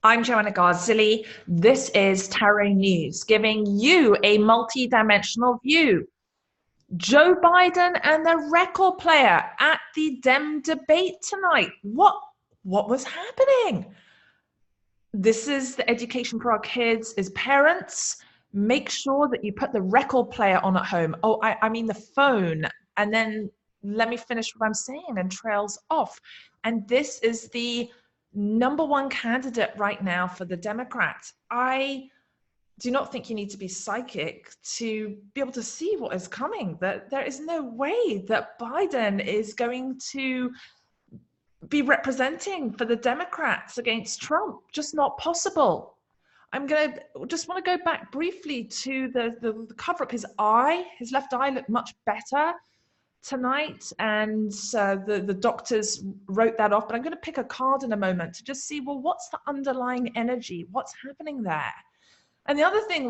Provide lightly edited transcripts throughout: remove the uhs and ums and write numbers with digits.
I'm Joanna Garzilli. This is Tarot News, giving you a multi-dimensional view. Joe Biden and the record player at the Dem debate tonight. What was happening? This is the education for our kids as parents. Make sure that you put the record player on at home. Oh, I mean the phone. And then let me finish what I'm saying and trails off. And this is the number one candidate right now for the Democrats. I do not think you need to be psychic to be able to see what is coming, that there is no way that Biden is going to be representing for the Democrats against Trump. Just not possible. I'm going to just want to go back briefly to the cover up. His left eye looked much better tonight, and the doctors wrote that off, but I'm going to pick a card in a moment to just see, well, what's the underlying energy, what's happening there. And the other thing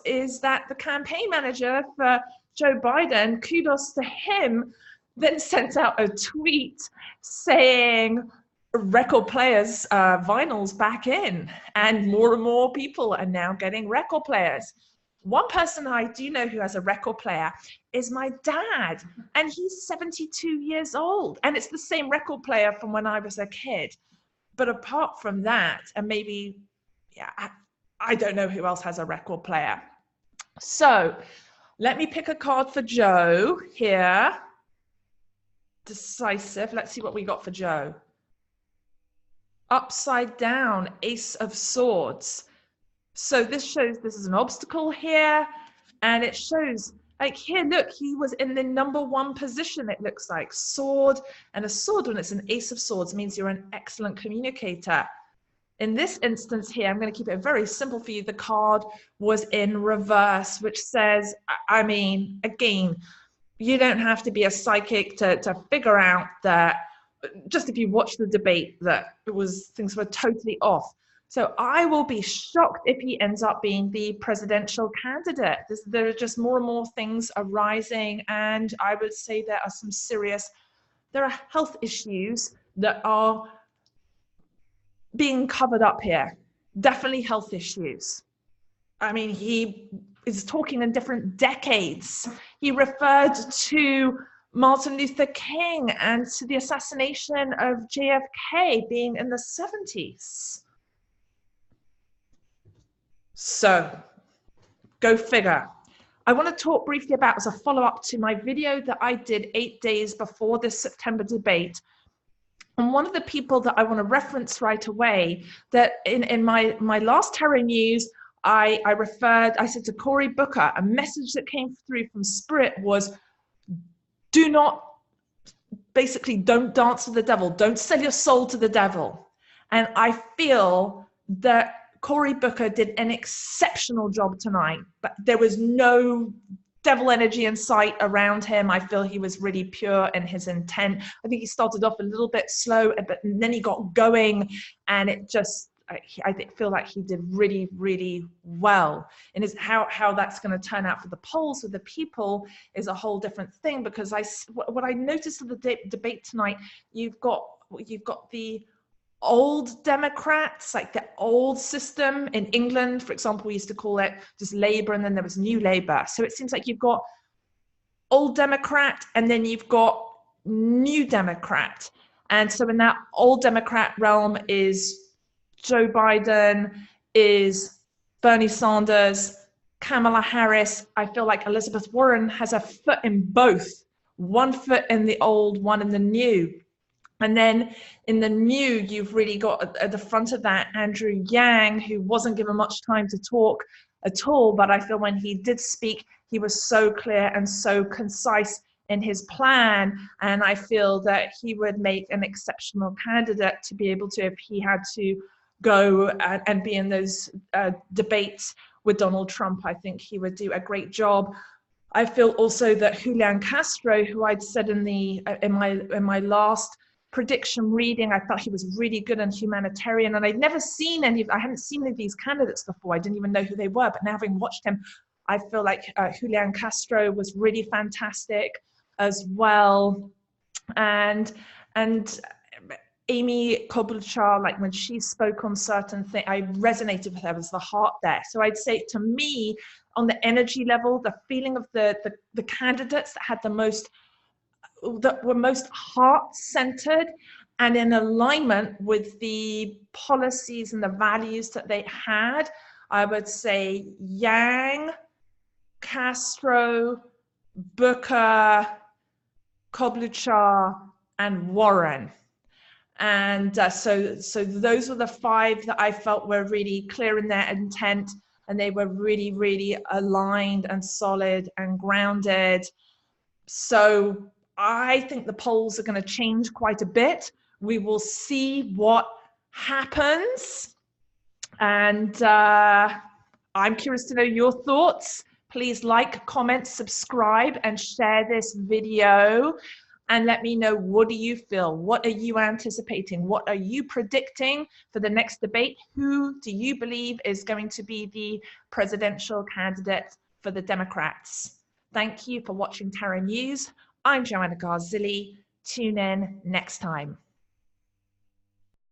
is that the campaign manager for Joe Biden, kudos to him, then sent out a tweet saying record players vinyls back in, and more people are now getting record players. One person I do know who has a record player is my dad, and he's 72 years old, and it's the same record player from when I was a kid. But apart from that, and maybe, yeah, I don't know who else has a record player. So let me pick a card for Joe here. Decisive. Let's see what we got for Joe. Upside down, Ace of Swords. So this shows this is an obstacle here, and it shows, like here, look, he was in the number one position, it looks like. Sword, and a sword, when it's an Ace of Swords, means you're an excellent communicator. In this instance here, I'm going to keep it very simple for you. The card was in reverse, which says, I mean, again, you don't have to be a psychic to figure out that, just if you watch the debate, that things were totally off. So I will be shocked if he ends up being the presidential candidate. There are just more and more things arising, and I would say there are health issues that are being covered up here. Definitely health issues. I mean, he is talking in different decades. He referred to Martin Luther King and to the assassination of JFK being in the 70s. So, go figure. I want to talk briefly about, as a follow-up to my video that I did 8 days before this September debate. And one of the people that I want to reference right away, that in my last Tarot News, I said to Cory Booker, a message that came through from Spirit was, don't dance with the devil. Don't sell your soul to the devil. And I feel that Cory Booker did an exceptional job tonight, but there was no devil energy in sight around him. I feel he was really pure in his intent. I think he started off a little bit slow, but then he got going, and it just, I feel like he did really, really well. And how that's going to turn out for the polls with the people is a whole different thing, because what I noticed in the debate tonight, you've got the old Democrats, like the old system in England, for example, we used to call it just Labour, and then there was New Labour. So it seems like you've got old Democrat, and then you've got New Democrat. And so in that old Democrat realm is Joe Biden, is Bernie Sanders, Kamala Harris. I feel like Elizabeth Warren has a foot in both. One foot in the old, one in the new. And then in the new, you've really got at the front of that Andrew Yang, who wasn't given much time to talk at all. But I feel when he did speak, he was so clear and so concise in his plan. And I feel that he would make an exceptional candidate to be able to, if he had to go and be in those debates with Donald Trump, I think he would do a great job. I feel also that Julian Castro, who I'd said in my last prediction reading, I thought he was really good and humanitarian, and I hadn't seen any of these candidates before. I didn't even know who they were, but now having watched him, I feel like Julian Castro was really fantastic as well. And Amy Kobluchar, like when she spoke on certain things, I resonated with her. There's the heart there. So I'd say to me, on the energy level, the feeling of the candidates that had the most, that were most heart-centered and in alignment with the policies and the values that they had, I would say Yang, Castro, Booker, Kobluchar, and Warren. And so those were the five that I felt were really clear in their intent, and they were really, really aligned and solid and grounded. So I think the polls are going to change quite a bit. We will see what happens. And I'm curious to know your thoughts. Please like, comment, subscribe, and share this video. And let me know, what do you feel? What are you anticipating? What are you predicting for the next debate? Who do you believe is going to be the presidential candidate for the Democrats? Thank you for watching Terra News. I'm Joanna Garzilli. Tune in next time.